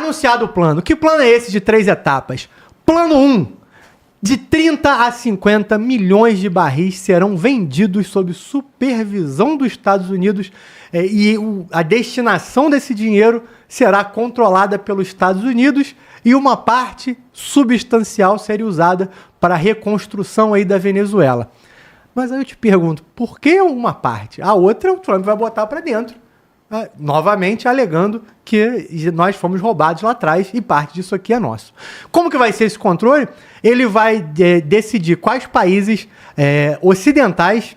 Anunciado o plano. Que plano é esse de 3 etapas? Plano 1. De 30 a 50 milhões de barris serão vendidos sob supervisão dos Estados Unidos a destinação desse dinheiro será controlada pelos Estados Unidos e uma parte substancial seria usada para a reconstrução aí da Venezuela. Mas aí eu te pergunto, por que uma parte? A outra o Trump vai botar para dentro, novamente alegando que nós fomos roubados lá atrás e parte disso aqui é nosso. Como que vai ser esse controle? Ele vai decidir quais países ocidentais,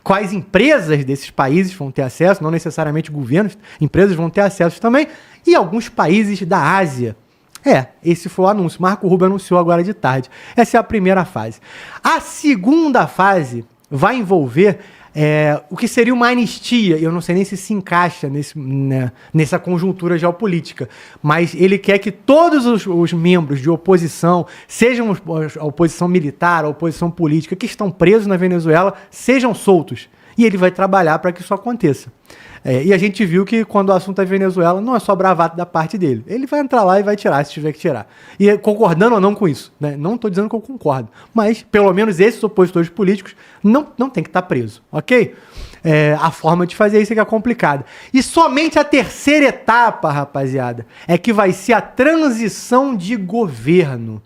quais empresas desses países vão ter acesso, não necessariamente governos, empresas vão ter acesso também, e alguns países da Ásia. Esse foi o anúncio. Marco Rubio anunciou agora de tarde. Essa é a primeira fase. A segunda fase vai envolver o que seria uma anistia. Eu não sei nem se encaixa nessa conjuntura geopolítica, mas ele quer que todos os membros de oposição, sejam a oposição militar, a oposição política, que estão presos na Venezuela, sejam soltos. E ele vai trabalhar para que isso aconteça. E a gente viu que quando o assunto é Venezuela, não é só bravata da parte dele. Ele vai entrar lá e vai tirar, se tiver que tirar. E concordando ou não com isso, né? Não estou dizendo que eu concordo, mas pelo menos esses opositores políticos não tem que estar preso, ok? A forma de fazer isso é que é complicada. E somente a terceira etapa, rapaziada, é que vai ser a transição de governo.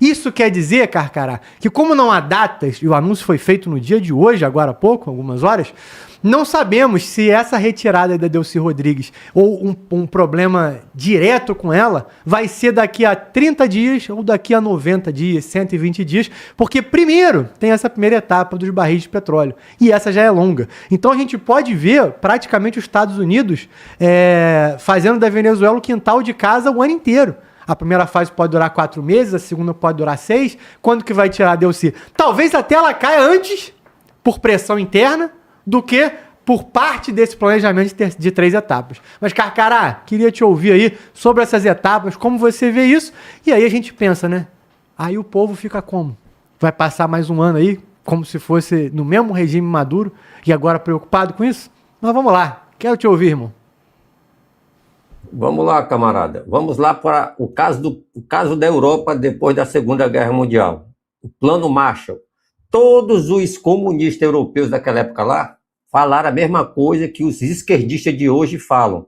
Isso quer dizer, Carcará, que como não há datas, e o anúncio foi feito no dia de hoje, agora há pouco, algumas horas, não sabemos se essa retirada da Delcy Rodrigues ou um problema direto com ela vai ser daqui a 30 dias ou daqui a 90 dias, 120 dias, porque primeiro tem essa primeira etapa dos barris de petróleo e essa já é longa. Então a gente pode ver praticamente os Estados Unidos fazendo da Venezuela o quintal de casa o ano inteiro. A primeira fase pode durar 4 meses, a segunda pode durar 6. Quando que vai tirar a Delcy? Talvez até ela caia antes, por pressão interna, do que por parte desse planejamento de 3 etapas. Mas, Carcará, queria te ouvir aí sobre essas etapas, como você vê isso, e aí a gente pensa, né? Aí o povo fica como? Vai passar mais um ano aí, como se fosse no mesmo regime Maduro, e agora preocupado com isso? Mas vamos lá, quero te ouvir, irmão. Vamos lá, camarada. Vamos lá para o caso da Europa depois da Segunda Guerra Mundial. O Plano Marshall. Todos os comunistas europeus daquela época lá falaram a mesma coisa que os esquerdistas de hoje falam.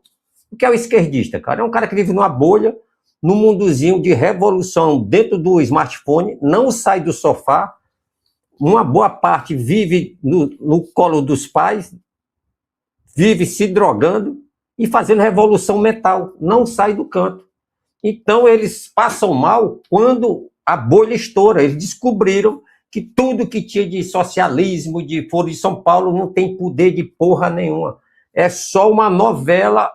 O que é o esquerdista, cara? É um cara que vive numa bolha, num mundozinho de revolução dentro do smartphone, não sai do sofá, uma boa parte vive no colo dos pais, vive se drogando e fazendo revolução mental, não sai do canto. Então eles passam mal quando a bolha estoura. Eles descobriram que tudo que tinha de socialismo, de Foro de São Paulo, não tem poder de porra nenhuma. É só uma novela,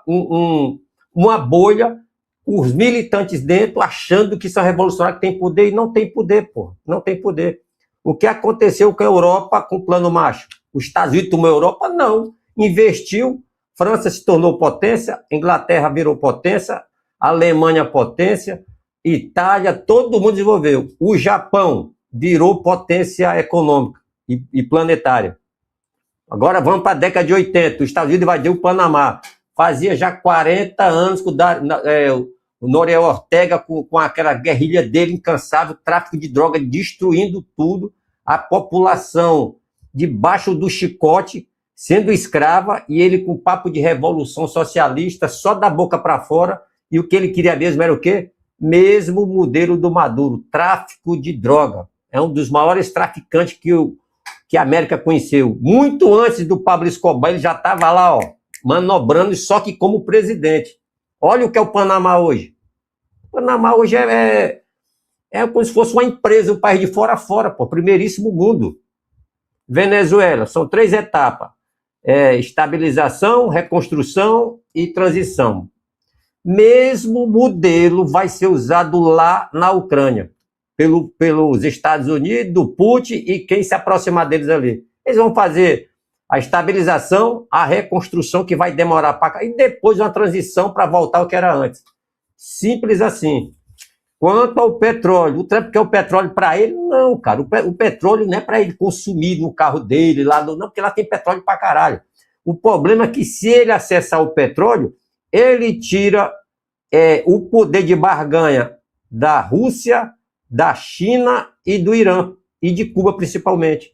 uma bolha, os militantes dentro achando que são revolucionários, que tem poder, e não tem poder, porra. Não tem poder. O que aconteceu com a Europa, com o Plano Marshall? Os Estados Unidos tomou a Europa? Não. Investiu, França se tornou potência, Inglaterra virou potência, Alemanha potência, Itália, todo mundo desenvolveu. O Japão virou potência econômica e planetária. Agora vamos para a década de 80. Os Estados Unidos invadiu o Panamá. Fazia já 40 anos que o Noriega Ortega, com aquela guerrilha dele incansável, tráfico de droga, destruindo tudo, a população debaixo do chicote, sendo escrava, e ele com papo de revolução socialista, só da boca para fora, e o que ele queria mesmo era o quê? Mesmo modelo do Maduro, tráfico de droga. É um dos maiores traficantes que a América conheceu. Muito antes do Pablo Escobar, ele já estava lá, manobrando, só que como presidente. Olha o que é o Panamá hoje. O Panamá hoje é como se fosse uma empresa, um país de fora a fora, pô, primeiríssimo mundo. Venezuela, são 3 etapas. Estabilização, reconstrução e transição. Mesmo modelo vai ser usado lá na Ucrânia, pelos Estados Unidos, do Putin e quem se aproximar deles ali. Eles vão fazer a estabilização, a reconstrução, que vai demorar para cá, e depois uma transição para voltar ao que era antes. Simples assim. Quanto ao petróleo, o Trump quer o petróleo para ele? Não, cara. O petróleo não é para ele consumir no carro dele, não, porque lá tem petróleo para caralho. O problema é que se ele acessar o petróleo, ele tira o poder de barganha da Rússia, da China e do Irã, e de Cuba principalmente.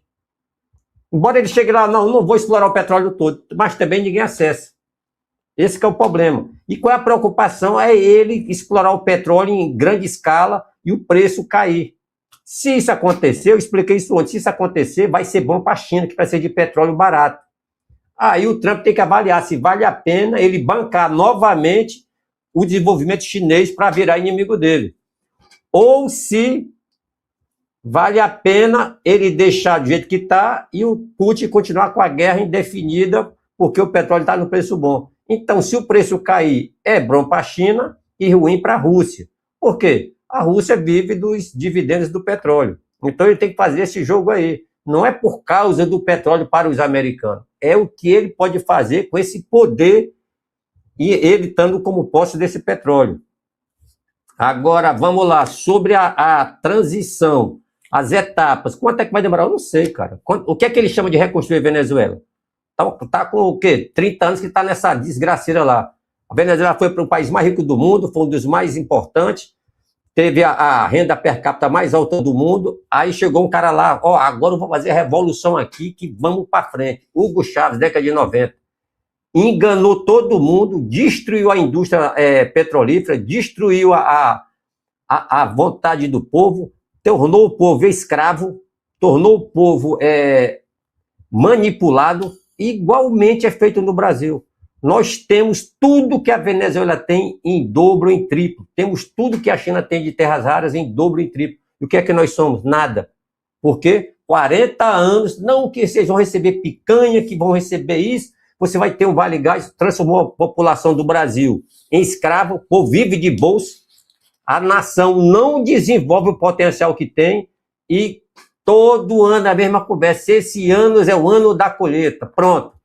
Embora ele chegue lá, não vou explorar o petróleo todo, mas também ninguém acessa. Esse que é o problema. E qual é a preocupação? É ele explorar o petróleo em grande escala e o preço cair. Se isso acontecer, eu expliquei isso antes, se isso acontecer, vai ser bom para a China, que vai ser de petróleo barato. Aí o Trump tem que avaliar se vale a pena ele bancar novamente o desenvolvimento chinês para virar inimigo dele. Ou se vale a pena ele deixar do jeito que está e o Putin continuar com a guerra indefinida porque o petróleo está no preço bom. Então, se o preço cair, é bom para a China e ruim para a Rússia. Por quê? A Rússia vive dos dividendos do petróleo. Então, ele tem que fazer esse jogo aí. Não é por causa do petróleo para os americanos. É o que ele pode fazer com esse poder e ele estando como posse desse petróleo. Agora, vamos lá. Sobre a transição, as etapas. Quanto é que vai demorar? Eu não sei, cara. O que é que ele chama de reconstruir a Venezuela? Tá com o quê? 30 anos que está nessa desgraceira lá. A Venezuela foi para o país mais rico do mundo, foi um dos mais importantes, teve a renda per capita mais alta do mundo, aí chegou um cara lá, agora eu vou fazer a revolução aqui, que vamos para frente. Hugo Chávez, década de 90. Enganou todo mundo, destruiu a indústria petrolífera, destruiu a vontade do povo, tornou o povo escravo, tornou o povo manipulado. Igualmente é feito no Brasil. Nós temos tudo que a Venezuela tem em dobro, em triplo. Temos tudo que a China tem de terras raras em dobro, em triplo. E o que é que nós somos? Nada. Por quê? 40 anos, não que vocês vão receber picanha, que vão receber isso, você vai ter um Vale Gás, transformou a população do Brasil em escravo, o povo vive de bolsa, a nação não desenvolve o potencial que tem e todo ano a mesma conversa. Esse ano é o ano da colheita. Pronto.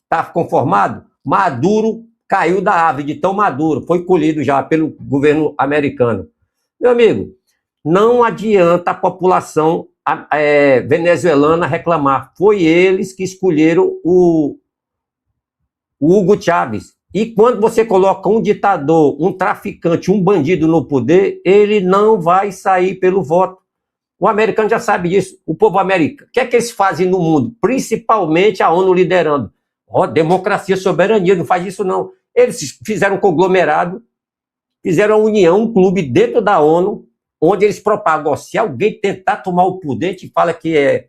Está conformado? Maduro caiu da árvore de tão maduro. Foi colhido já pelo governo americano. Meu amigo, não adianta a população venezuelana reclamar. Foi eles que escolheram o Hugo Chávez. E quando você coloca um ditador, um traficante, um bandido no poder, ele não vai sair pelo voto. O americano já sabe disso. O povo americano. O que é que eles fazem no mundo? Principalmente a ONU liderando. Democracia, soberania, não faz isso não. Eles fizeram um conglomerado, fizeram a união, um clube dentro da ONU, onde eles propagam, se alguém tentar tomar o poder, te fala que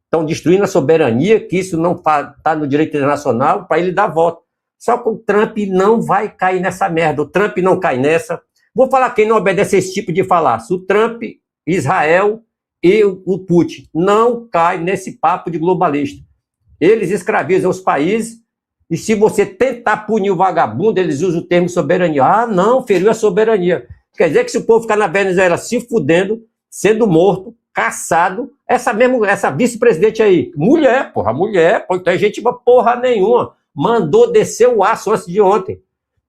estão destruindo a soberania, que isso não está no direito internacional, para ele dar voto. Só que o Trump não vai cair nessa merda. O Trump não cai nessa. Vou falar quem não obedece a esse tipo de falar. Se o Trump, Israel e o Putin não cai nesse papo de globalista. Eles escravizam os países e se você tentar punir o vagabundo, eles usam o termo soberania. Ah, não, feriu a soberania. Quer dizer que se o povo ficar na Venezuela se fudendo, sendo morto, caçado, essa vice-presidente aí, mulher, então a gente porra nenhuma, mandou descer o aço antes de ontem.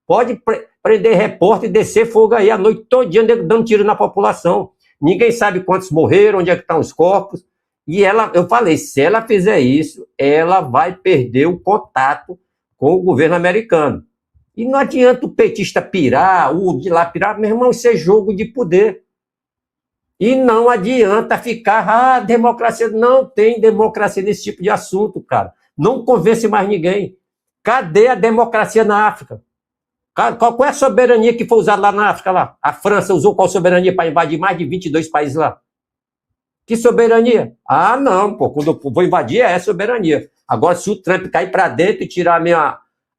Pode prender repórter e descer fogo aí a noite todinha dando tiro na população. Ninguém sabe quantos morreram, onde é que estão os corpos. E eu falei, se ela fizer isso, ela vai perder o contato com o governo americano. E não adianta o petista pirar, o de lá pirar, meu irmão, isso é jogo de poder. E não adianta ficar, democracia, não tem democracia nesse tipo de assunto, cara. Não convence mais ninguém. Cadê a democracia na África? Qual é a soberania que foi usada lá na África? Lá? A França usou qual soberania para invadir mais de 22 países lá? Que soberania? Ah, não, pô, quando eu vou invadir é soberania. Agora, se o Trump cair para dentro e tirar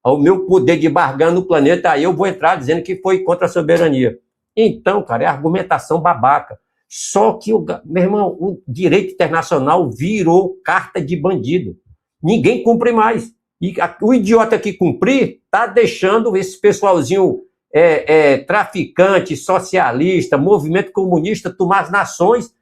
o meu poder de barganha no planeta, aí eu vou entrar dizendo que foi contra a soberania. Então, cara, é argumentação babaca. Só que, meu irmão, o direito internacional virou carta de bandido. Ninguém cumpre mais. E o idiota que cumprir está deixando esse pessoalzinho traficante, socialista, movimento comunista tomar as nações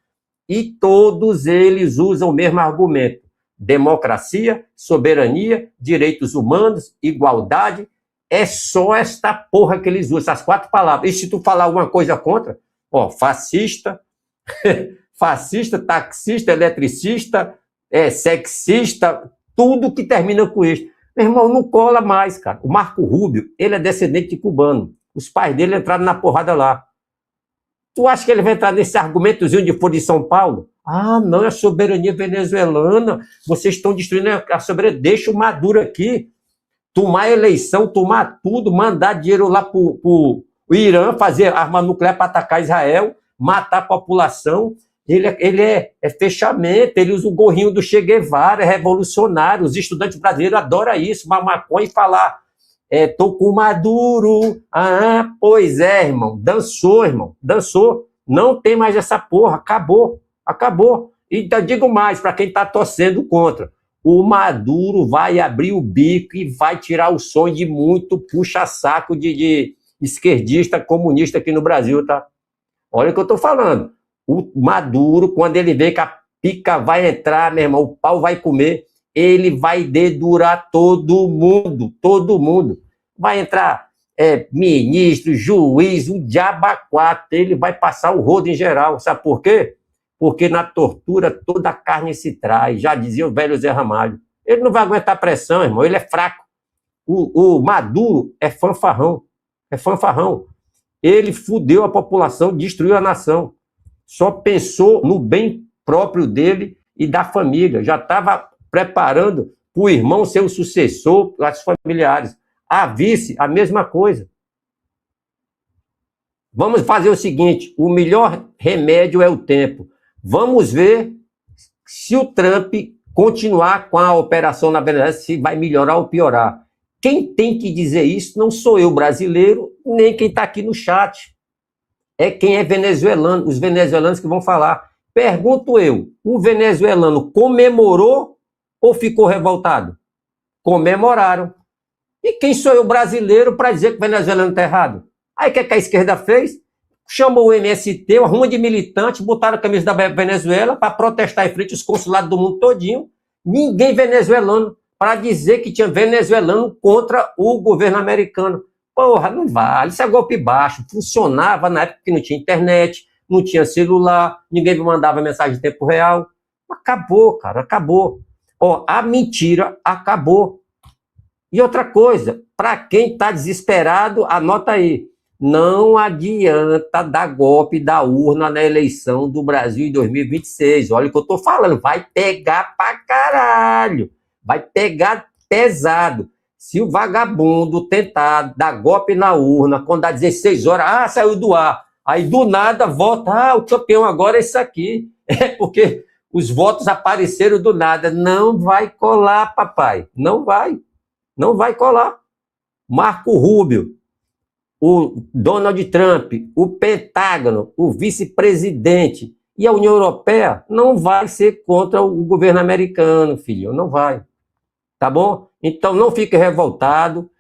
e todos eles usam o mesmo argumento. Democracia, soberania, direitos humanos, igualdade. É só esta porra que eles usam, essas 4 palavras. E se tu falar alguma coisa contra, fascista, taxista, eletricista, sexista, tudo que termina com isso. Meu irmão, não cola mais, cara. O Marco Rubio, ele é descendente de cubano. Os pais dele entraram na porrada lá. Tu acha que ele vai entrar nesse argumentozinho de for de São Paulo? Ah, não, é a soberania venezuelana, vocês estão destruindo a soberania, deixa o Maduro aqui, tomar a eleição, tomar tudo, mandar dinheiro lá para o Irã, fazer arma nuclear para atacar Israel, matar a população. Ele é fechamento, ele usa o gorrinho do Che Guevara, é revolucionário, os estudantes brasileiros adoram isso, uma maconha e falar, tô com o Maduro. Ah, pois é, irmão, dançou, não tem mais essa porra, acabou. E então, digo mais, para quem está torcendo contra, o Maduro vai abrir o bico e vai tirar o sonho de muito puxa-saco de esquerdista, comunista aqui no Brasil, tá? Olha o que eu estou falando. O Maduro, quando ele vê que a pica vai entrar, meu irmão, o pau vai comer, ele vai dedurar todo mundo. Vai entrar ministro, juiz, o diabo a quatro, ele vai passar o rodo em geral. Sabe por quê? Porque na tortura toda a carne se traz, já dizia o velho Zé Ramalho. Ele não vai aguentar pressão, irmão, ele é fraco. O Maduro é fanfarrão. Ele fudeu a população, destruiu a nação. Só pensou no bem próprio dele e da família. Já estava preparando para o irmão ser o sucessor, as familiares. A vice, a mesma coisa. Vamos fazer o seguinte, o melhor remédio é o tempo. Vamos ver se o Trump continuar com a operação na Venezuela, se vai melhorar ou piorar. Quem tem que dizer isso não sou eu, brasileiro, nem quem está aqui no chat. É quem é venezuelano, os venezuelanos que vão falar. Pergunto eu, o venezuelano comemorou ou ficou revoltado? Comemoraram. E quem sou eu, brasileiro, para dizer que o venezuelano está errado? Aí o que a esquerda fez? Chamou o MST, uma ruma de militantes, botaram a camisa da Venezuela para protestar em frente aos consulados do mundo todinho. Ninguém venezuelano para dizer que tinha venezuelano contra o governo americano. Porra, não vale, isso é golpe baixo. Funcionava na época que não tinha internet, não tinha celular, ninguém me mandava mensagem em tempo real. Acabou, cara, acabou. Ó, a mentira acabou. E outra coisa, para quem está desesperado, anota aí. Não adianta dar golpe da urna na eleição do Brasil em 2026. Olha o que eu estou falando, vai pegar pra caralho. Vai pegar pesado. Se o vagabundo tentar dar golpe na urna, quando dá 16 horas, saiu do ar. Aí do nada volta, o campeão agora é isso aqui. É porque os votos apareceram do nada. Não vai colar, papai. Não vai colar. Marco Rubio, o Donald Trump, o Pentágono, o vice-presidente e a União Europeia não vai ser contra o governo americano, filho, não vai. Tá bom? Então não fique revoltado,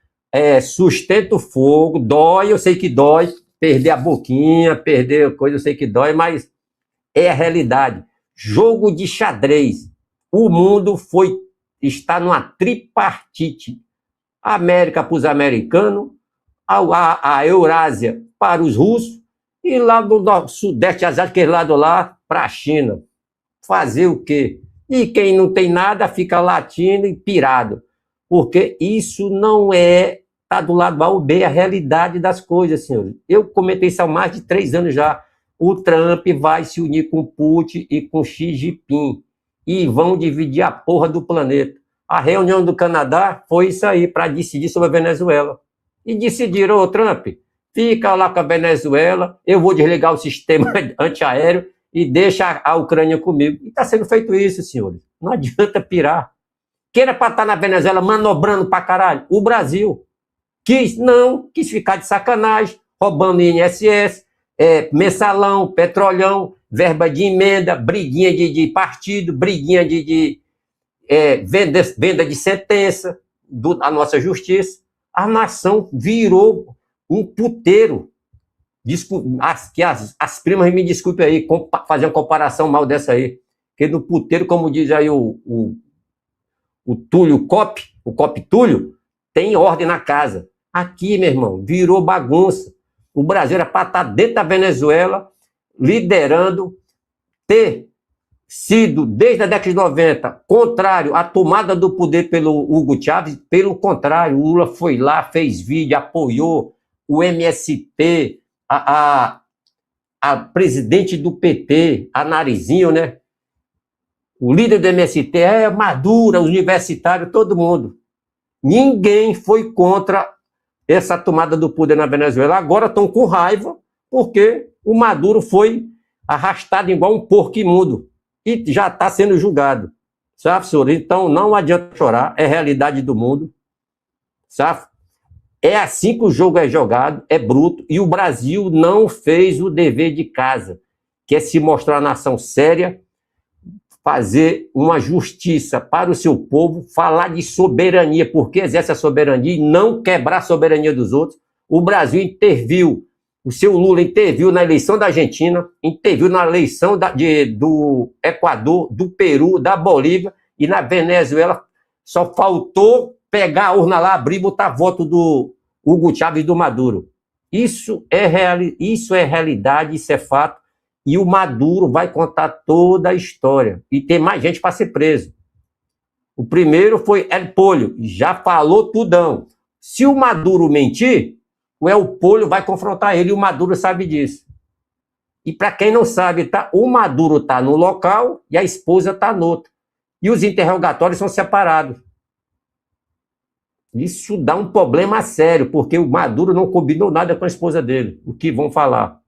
sustenta o fogo, dói, eu sei que dói, perder a boquinha, perder coisa, eu sei que dói, mas é a realidade. Jogo de xadrez. O mundo está numa tripartite. A América para os americanos, a Eurásia para os russos e lá do Sudeste Asiático, aquele lado lá, para a China. Fazer o quê? E quem não tem nada fica latindo e pirado. Porque isso não está do lado A ou B, é a realidade das coisas, senhores. Eu comentei isso há mais de 3 anos já. O Trump vai se unir com Putin e com Xi Jinping e vão dividir a porra do planeta. A reunião do Canadá foi isso aí, para decidir sobre a Venezuela. E decidiram, Trump, fica lá com a Venezuela, eu vou desligar o sistema antiaéreo e deixa a Ucrânia comigo. E está sendo feito isso, senhores. Não adianta pirar. Quem era para estar na Venezuela manobrando para caralho? O Brasil. Quis ficar de sacanagem, roubando INSS, mensalão, petrolão, verba de emenda, briguinha de partido, briguinha de venda de sentença da nossa justiça. A nação virou um puteiro. As primas me desculpem aí, fazer uma comparação mal dessa aí. Porque no puteiro, como diz aí o Túlio Cop, o Cop Túlio, tem ordem na casa. Aqui, meu irmão, virou bagunça. O Brasil era para estar dentro da Venezuela, liderando, ter sido, desde a década de 90, contrário à tomada do poder pelo Hugo Chávez. Pelo contrário, o Lula foi lá, fez vídeo, apoiou o MST, a presidente do PT, a Narizinho, né? O líder do MST, Maduro, universitário, todo mundo. Ninguém foi contra essa tomada do poder na Venezuela. Agora estão com raiva porque o Maduro foi arrastado igual um porco imundo e já está sendo julgado. Sabe, senhor? Então não adianta chorar, é realidade do mundo. Sabe? É assim que o jogo é jogado, é bruto, e o Brasil não fez o dever de casa, que é se mostrar uma nação séria, fazer uma justiça para o seu povo, falar de soberania, porque exerce a soberania e não quebrar a soberania dos outros. O Brasil interviu, o seu Lula interviu na eleição da Argentina, interviu na eleição do Equador, do Peru, da Bolívia, e na Venezuela só faltou pegar a urna lá, abrir e botar voto do Hugo Chávez e do Maduro. Isso é realidade, isso é fato. E o Maduro vai contar toda a história. E tem mais gente para ser preso. O primeiro foi El Pollo, já falou tudão. Se o Maduro mentir, o El Pollo vai confrontar ele, e o Maduro sabe disso. E para quem não sabe, o Maduro está no local e a esposa está no outro. E os interrogatórios são separados. Isso dá um problema sério, porque o Maduro não combinou nada com a esposa dele, o que vão falar.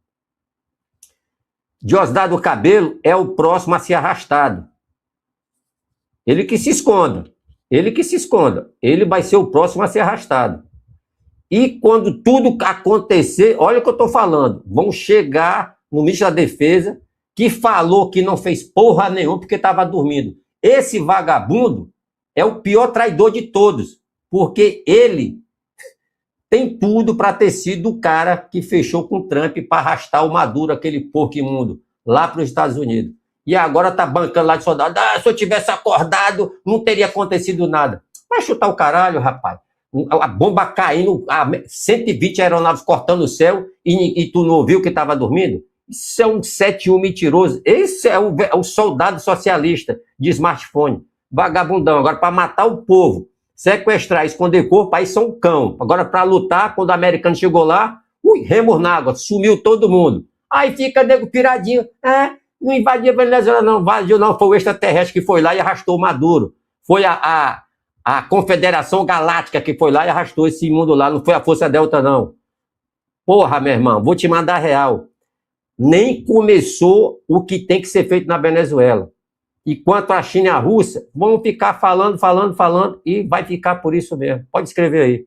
Diosdado Cabello é o próximo a ser arrastado. Ele que se esconda. Ele que se esconda. Ele vai ser o próximo a ser arrastado. E quando tudo acontecer, olha o que eu estou falando, vão chegar no ministro da Defesa, que falou que não fez porra nenhuma porque estava dormindo. Esse vagabundo é o pior traidor de todos, porque ele tem tudo para ter sido o cara que fechou com o Trump para arrastar o Maduro, aquele porco imundo, lá para os Estados Unidos. E agora tá bancando lá de soldado. Se eu tivesse acordado, não teria acontecido nada. Vai chutar o caralho, rapaz. A bomba caindo, 120 aeronaves cortando o céu e tu não ouviu que estava dormindo? Isso é um 7-1 mentiroso. Esse é o soldado socialista de smartphone. Vagabundão. Agora, para matar o povo, sequestrar, esconder corpo, aí são um cão. Agora, para lutar, quando o americano chegou lá, remos na água, sumiu todo mundo. Aí fica nego piradinho. Não invadiu a Venezuela, não. Invadiu, não. Foi o extraterrestre que foi lá e arrastou o Maduro. Foi a Confederação Galáctica que foi lá e arrastou esse mundo lá. Não foi a Força Delta, não. Porra, meu irmão, vou te mandar real. Nem começou o que tem que ser feito na Venezuela. E quanto à China e a Rússia, vão ficar falando, e vai ficar por isso mesmo. Pode escrever aí.